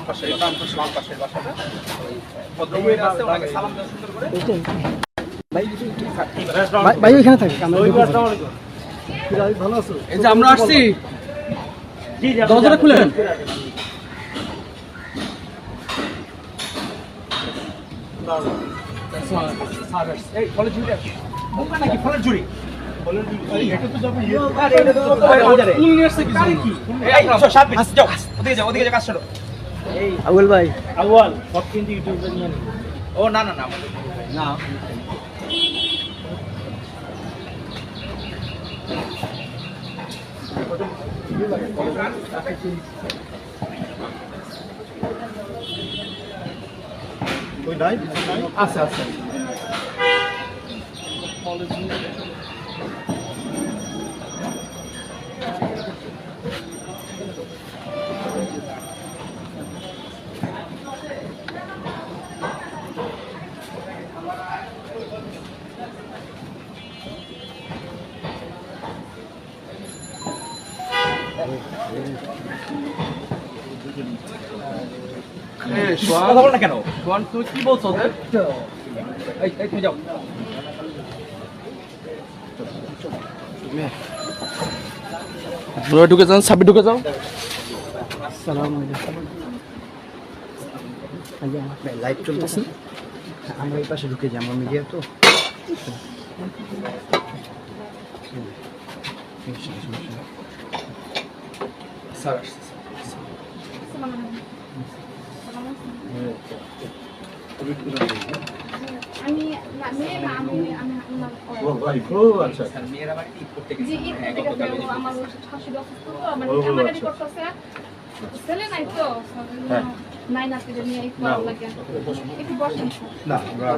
পাশের বাসাটা ওই ভদ্রমহিলা আছে, ওনাকে সালাম দেওয়া সুন্দর করে। ভাই ওইখানে থাকে ভালো আছো? এই যে আমরা আসছি, দরজাটা খুলে দেন। এই ফলের ঝুড়ি আছে নাকি? ফলের ঝুড়ি আউয়াল ভাই ও না না না না আচ্ছা আচ্ছা না কেন তুই কি বলছো? তুমি যাও। ঢুকে যান, সাবি ঢুকে যাও। লাইভ চলতেছে, আমরা এই পাশে ঢুকে যাই, আমরা মিডিয়া তো। স্যার আমি মেয়ে না, আমি মেয়েরা বাড়ি ঈদ করতে জি গেছি। ঈদ করতে গেছে, আমার শাশুড়ি অসুস্থ তো, আমার আমারই করতেছে, ছেলে নাই তো, নাই নাতিদের নিয়ে একটু ভালো লাগে। একটু বসেন না, আমরা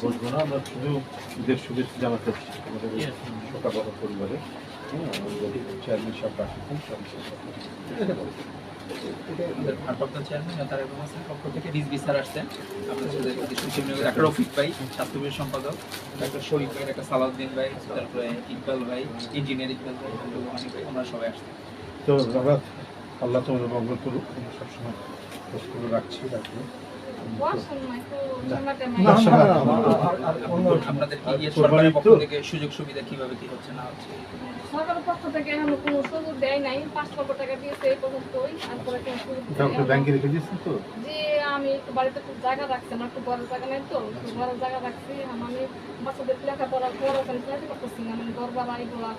বলবো না, আমরা শুধু ঈদের শুভেচ্ছা জানাতে চাচ্ছি আমাদের শোকাবহ পরিবারে। চেয়ারম্যান সাহেব রাখেন, ভারপ্রাপ্ত চেয়ারম্যান তারেক রহমান স্যারের পক্ষ থেকে রিজভি স্যার আসছেন, আপনার সাথে সোশ্যাল মিডিয়া ডাক্তার রফিক ভাই, স্বাস্থ্যবিদ সম্পাদক ডাক্তার শরীফ ভাই, ডাক্তার সালাউদ্দিন ভাই, তারপরে ইকবাল ভাই, ইঞ্জিনিয়ার ইকবাল ভাই, অনেক ভাই, আমরা সবাই আসছি। তো আমরা আল্লাহ তোমাদের মঙ্গল করুক, আমরা সবসময় খোঁজ করে রাখছি। বসেন না, একটু ঝামেলাটা আপনাদের সরকারের পক্ষ থেকে সুযোগ সুবিধা কিভাবে কি হচ্ছে না হচ্ছে? সরকারের পক্ষ থেকে এখন কোনো সুযোগ দেয় নাই, 5 লক্ষ টাকা দিয়েছে এই পর্যন্তই, আর পরে কোনো সুযোগ দেয় নাই। ব্যাংকে রেখে দিচ্ছি তো যে আমি একটু বাড়িতে খুব জায়গা রাখছি, আমার একটু বড় জায়গা নেই তো, একটু বড় জায়গা রাখছি। আমি বাচ্চাদের লেখাপড়া বড় ওখানে করতেছি না, মানে ঘর বাড়া এগুলা